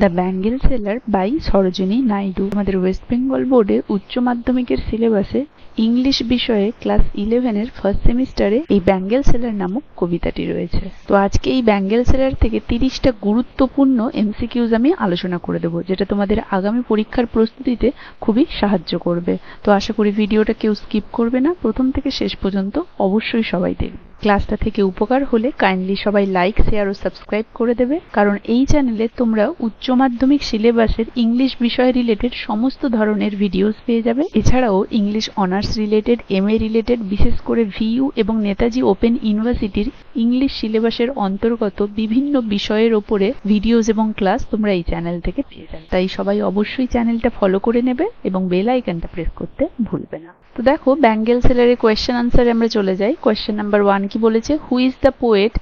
The bangle seller by Sarojini Naidu. আমাদের West Bengal বোর্ডে উচ্চ মাধ্যমিকের সিলেবাসে ইংলিশ বিষয়ে ক্লাস 11-এর ফার্স্ট সেমিস্টারে এই ব্যাঙ্গেল সেলার নামক কবিতাটি রয়েছে। তো আজকে এই ব্যাঙ্গেল সেলার থেকে 30টা গুরুত্বপূর্ণ এমসিকিউজ আমি আলোচনা করে দেবো, যেটা তোমাদের আগামী পরীক্ষার প্রস্তুতিতে খুবই সাহায্য করবে। তো আশা করি ভিডিওটা কেউ স্কিপ করবে না, প্রথম থেকে শেষ পর্যন্ত অবশ্যই সবাই দেখবে। ক্লাসটা থেকে উপকার হলে কাইন্ডলি সবাই লাইক, শেয়ার ও সাবস্ক্রাইব করে দেবে, কারণ এই চ্যানেলে তোমরা উচ্চ মাধ্যমিক সিলেবাসের ইংলিশ বিষয় রিলেটেড সমস্ত ধরনের ভিডিওস পেয়ে যাবে। এছাড়াও English honours related, MA related, বিশেষ করে ভিইউ এবং নেতাজি ওপেন ইউনিভার্সিটির ইংলিশ সিলেবাসের অন্তর্গত বিভিন্ন বিষয়ের ওপরে ভিডিওস এবং ক্লাস তোমরা এই চ্যানেল থেকে পেয়ে যাবে। তাই সবাই অবশ্যই চ্যানেলটা ফলো করে নেবে এবং বেল আইকনটা প্রেস করতে ভুলবে না। তো দেখো, ব্যাঙ্গেল সেলারের কোয়েশ্চেন আনসারে আমরা চলে যাই। কোয়েশ্চেন নাম্বার 1 কি বলেছে? Who is the poet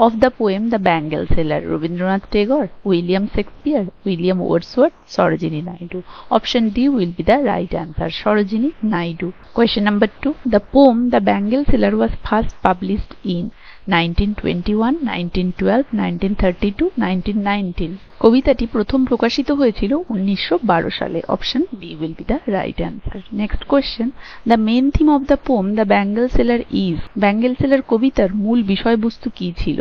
of the poem The Bangle Seller? Rabindranath Tagore, William Shakespeare, William Wordsworth, Sarojini Naidu. Option D will be the right answer, Sarojini Naidu. Question number 2. The poem The Bangle Seller was first published in 1921, 1912, 1932, 1919. কবিতাটি প্রথম প্রকাশিত হয়েছিল 1912 সালে। Option B will be the right answer. Next question, the main theme of the poem the bangle seller is. Bangle seller কবিতার মূল বিষয়বস্তু কি ছিল?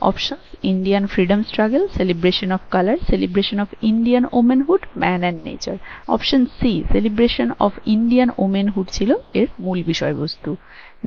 Option: Indian freedom struggle, celebration of colour, celebration of Indian womanhood, man and nature. Option C, celebration of Indian womanhood ছিল এর মূল বিষয়বস্তু।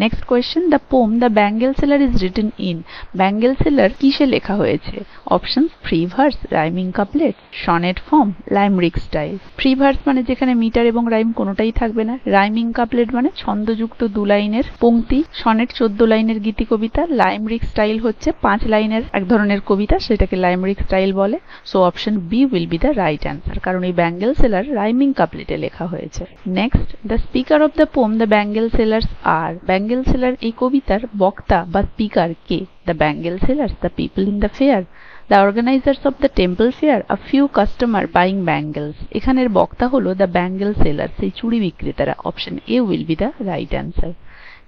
Next question, the poem the bangle seller is written in. Bangle seller কিসে লেখা হয়েছে? Option: free verse, rhyming couplet, sonnet form, limerick style. Free verse মানে যেখানে metre এবং রাইম কোনোটাই থাকবে না। রাইমিং কাপলেট মানে ছন্দযুক্ত 2 লাইনের পংক্তি। সনেট 14 লাইনের গীতি কবিতা। লাইমরিক স্টাইল হচ্ছে 5 লাইনের এক ধরনের কবিতা, সেটাকে লাইমরিক স্টাইল বলে। So option B will be the right answer, কারণ এই ব্যাঙ্গেল সেলার রাইমিং কাপলেটে লেখা হয়েছে। Next, the speaker of the poem the bangle sellers are. Bangle seller এই কবিতার বক্তা বা স্পিকার কে? The bangle sellers, the people in the fair, the organisers of the temple fair, a few customer buying bangles. এখানের বক্তা হলো the bangle seller, সেই চুড়ি বিক্রেতারা। Option A will be the right answer.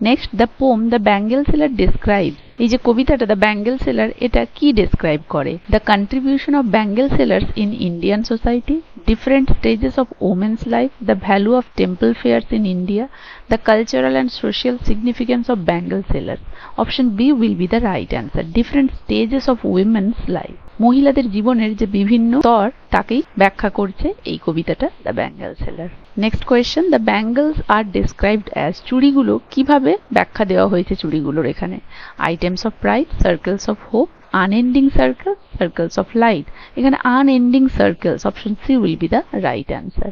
Next, the poem the bangle seller describes. এই যে কবিতাটা the bangle seller, এটা কি ডেসক্রাইব করে? The contribution of bangle sellers in Indian society, different stages of women's life, the value of temple fairs in India, the cultural and social significance of bangle sellers. Option B will be the right answer, different stages of women's life. মহিলাদের জীবনের যে বিভিন্ন স্তর তাকেই ব্যাখ্যা করছে এই কবিতাটা the bangle seller. Next question, the bangles are described as. চুড়িগুলো কিভাবে ব্যাখ্যা দেওয়া হয়েছে চুড়িগুলোর এখানে? Items of pride, circles of hope, unending circles, circles of light. এখানে unending circles, option C will be the right answer.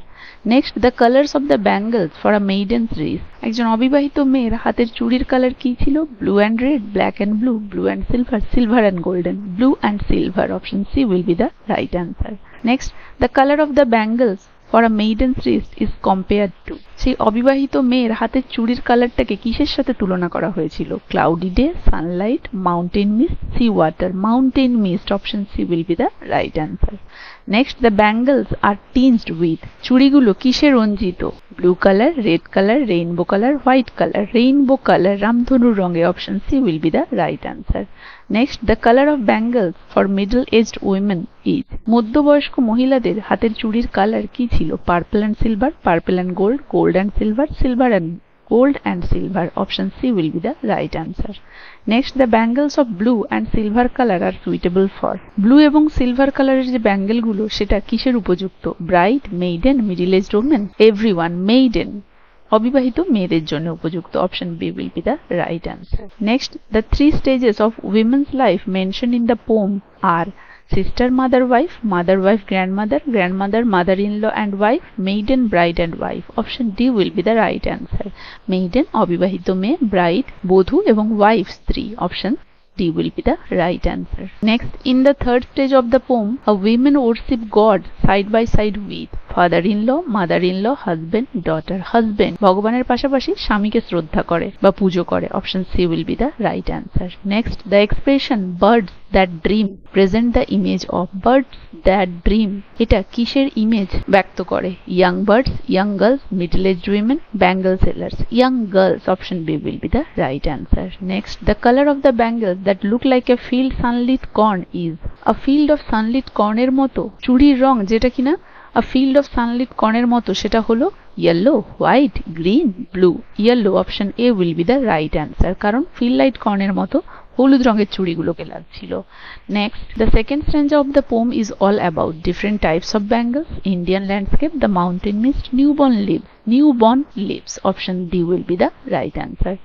Next, the colors of the bangles for a maiden's wrist. একজন অবিবাহিত মেয়ের হাতের চুড়ির কালার কি ছিল? Blue and red, black and blue, blue and silver, silver and golden. Blue and silver, option C will be the right answer. Next, the color of the bangles for a maiden's wrist is compared to. সেই অবিবাহিত মেয়ের হাতের চুড়ির কালারটাকে কিসের সাথে তুলনা করা হয়েছিল? Cloudy day, sunlight, mountain mist, sea water. Mountain mist, option C will be the right answer. Next, the bangles are tinged with. চুড়িগুলো কিসে রঞ্জিত? Blue colour, red colour, rainbow colour, white colour. Rainbow colour, রামধনুর রঙে। Option C will be the right answer. Next, the colour of bangles for middle aged women is. মধ্যবয়স্ক মহিলাদের হাতের চুড়ির colour কি ছিল? Purple and silver, purple and gold, gold and silver, silver and gold and silver. Option C will be the right answer. Next, the bangles of blue and silver color are suitable for. Blue এবং silver কালারের যে bangle গুলো সেটা কিসের উপযুক্ত? Bride, maiden, middle aged women, everyone. Maiden, অবিবাহিত মেয়েদের জন্য উপযুক্ত। Option B will be the right answer. Next, the 3 stages of women's life mentioned in the poem are sister, mother, wife, grandmother, mother-in-law and wife, maiden, bride and wife. Option D will be the right answer. Maiden অবিবাহিত মেয়ে, bride বধূ এবং wife স্ত্রী। Option D will be the right answer. Next, in the 3rd stage of the poem, a women worship God side by side with. Father in law, mother in law, husband, daughter. Husband ভগবানের পাশাপাশি স্বামীকে শ্রদ্ধা করে বা পুজো করে, option C will be the right answer. Next, the expression birds that dream present the image of. Birds that dream এটা কিসের ইমেজ ব্যক্ত করে? Young birds, young girls, middle aged women, bangle sellers. Young girls, option B will be the right answer. Next, the colour of the Bengal that look like a field sunlit corn is. A field of sunlit কর্নের মতো চুড়ির রং যেটা কিনা আ field of sunlit কর্নের মতো সেটা হলো yellow, white, green, blue. Yellow, option A will be the right answer, কারণ field light কর্নের মতো হলুদ রঙের চুড়িগুলোকে লাগছিল। Next, the second stanza of the poem is all about different types of bangles, Indian landscape, the mountain mist, newborn leaves. Newborn leaves, option D will be the right answer.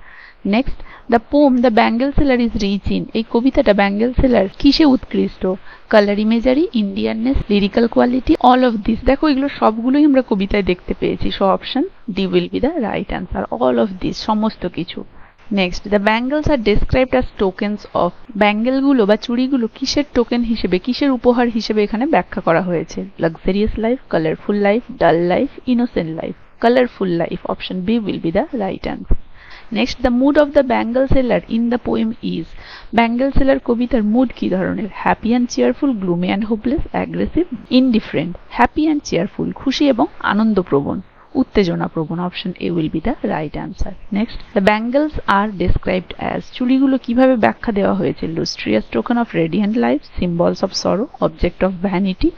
Next, the poem the bangle seller is rich in. এই কবিতাটা bangle seller কিসে উৎকৃষ্ট? Colour imagery, Indianness, lyrical quality, all of this. দেখো এগুলো সবগুলোই আমরা কবিতায় দেখতে পেয়েছি, so option D will be the right answer, all of this, সমস্ত কিছু। Next, the bangles are described as tokens of. ব্যাঙ্গেলগুলো বা চুড়িগুলো কিসের টোকেন হিসেবে, কিসের উপহার হিসেবে এখানে ব্যাখ্যা করা হয়েছে? Luxurious life, colourful life, dull life, innocent life. Colourful life, option B will be the right answer. Next, the mood of the bangle seller in the poem is. Bangle seller কবিতার mood কি ধরনের? Happy and cheerful, gloomy and hopeless, aggressive, indifferent. Happy and cheerful, খুশি এবং আনন্দপ্রবণ, উত্তেজনাপ্রবণ, option A will be the right answer. Next, the bangles are described as. চুড়িগুলো কিভাবে ব্যাখ্যা দেওয়া হয়েছে? Lustrous token of radiant life, symbols of sorrow, object of vanity,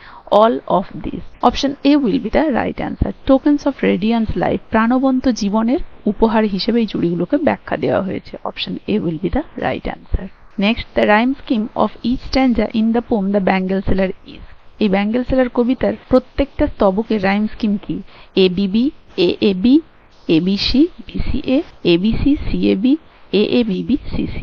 all of these. Option A will be the right answer. Tokens of radiant life, প্রাণবন্ত জীবনের উপহার হিসেবে এই চুড়িগুলোকে ব্যাখ্যা দেওয়া হয়েছে। Option A will be the right answer. Next, the rhyme scheme of each stanza in the poem The Bangle Seller is. এই bangle seller কবিতার প্রত্যেকটা স্তবকের রাইম স্কিম কি? ABB, AAB, ABC, BCA, ABC, CAB, AABB, CC।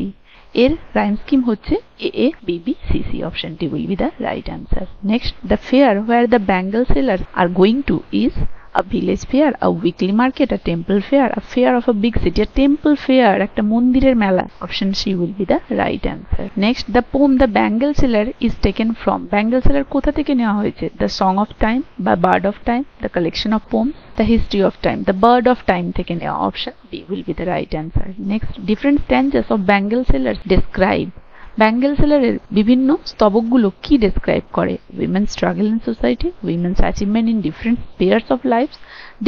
এর rhyme scheme হচ্ছে AABBCC, option D will be the right answer. Next, the fair where the bangle seller are going to is. A village fair, a weekly market, a temple fair, a fair of a big city. A temple fair একটা মন্দিরের মেলা, option C will be the right answer. Next, the poem the bangle seller is taken from. Bangle seller কোথা থেকে নেওয়া হয়েছে? The song of time বা bird of time, the collection of poems, the history of time. The bird of time থেকে নেওয়া, option B will be the right answer. Next, different stanzas of bangle seller describe. ব্যাঙ্গেল সেলারের বিভিন্ন স্তবকগুলো কি describe করে? Women struggle in society, women's achievement in different spheres of life,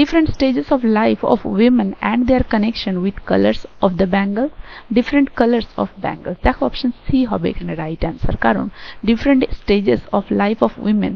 different stages of life of women and their connection with colors of the bangles, different colors of bangles। দেখো option C হবে এখানে right answer, কারণ different stages of life of women,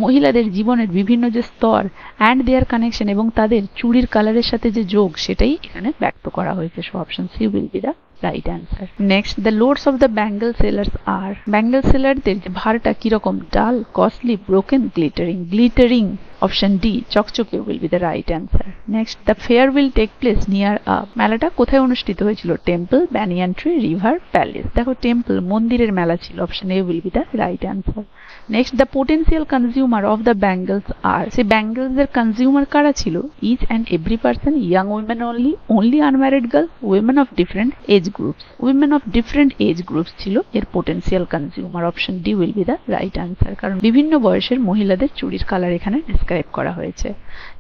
মহিলাদের জীবনের বিভিন্ন যে স্তর, and there connection, এবং তাদের চুড়ির কালারের সাথে যে যোগ, সেটাই এখানে ব্যক্ত করা হয়েছে। So option C will be the right answer. Next, the loads of the bangle sellers are. Bangle সেলারদের ভারটা কিরকম? Dull, costly, broken, glittering. Glittering, option D, চকচকে will be the right answer. Next, the fair will take place near a. মেলাটা কোথায় অনুষ্ঠিত হয়েছিল? Temple, banyan tree, river, palace. দেখো temple, মন্দিরের মেলা ছিল, option A will be the right answer. Next, the potential consumer of the bangles are. সেই ব্যাঙ্গলসের কনজিউমার কারা ছিল? Each and every person, young women only, only unmarried girl, women of different age groups. Women of different age groups ছিল এর potential consumer, option D will be the right answer, কারণ বিভিন্ন বয়সের মহিলাদের চুড়ির কালার এখানে describe করা হয়েছে।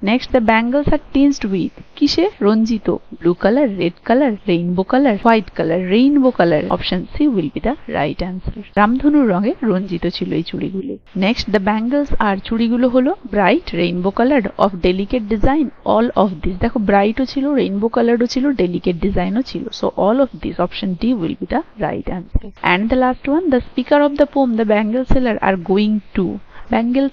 Next, the bangles are tinged with. কিসে রঞ্জিত? Blue colour, red colour, rainbow colour, white colour. Rainbow colour, option C will be the right answer. রামধনুর রঙে রঞ্জিত ছিল এই চুড়িগুলো। নেক্সট, দ্য ব্যাঙ্গলস আর চুড়িগুলো হলো bright, rainbow colour, of delicate design, all of this. দেখো ব্রাইটও ছিল, রেইনবো কালারও ছিল, ডেলিকেট ডিজাইনও ছিল, so all of this, option D will be the right answer. And the last one, the speaker of the poem the bangle seller are going to. Bangle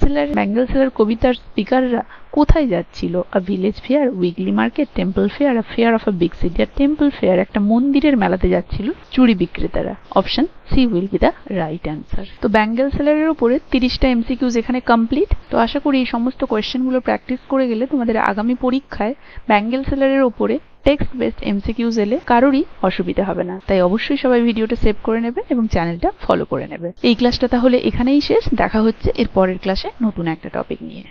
seller কবিতার স্পিকাররা কোথায় যাচ্ছিল? A village fair, weekly market, temple fair, a fair of a big city. আর temple fair একটা মন্দিরের মেলাতে যাচ্ছিল চুড়ি বিক্রেতারা, option C will be the right answer. তো ব্যাঙ্গল সেলারের উপরে 30টা এমসিকিউজ এখানে কমপ্লিট। তো আশা করি এই সমস্ত কোয়েশ্চেনগুলো প্র্যাকটিস করে গেলে তোমাদের আগামী পরীক্ষায় ব্যাঙ্গল সেলারের উপরে টেক্সট বেসড এমসিকিউজ এলে কারোরই অসুবিধা হবে না। তাই অবশ্যই সবাই ভিডিওটা সেভ করে নেবে এবং চ্যানেলটা ফলো করে নেবে। এই ক্লাসটা তাহলে এখানেই শেষ, দেখা হচ্ছে এর পরের ক্লাসে নতুন একটা টপিক নিয়ে।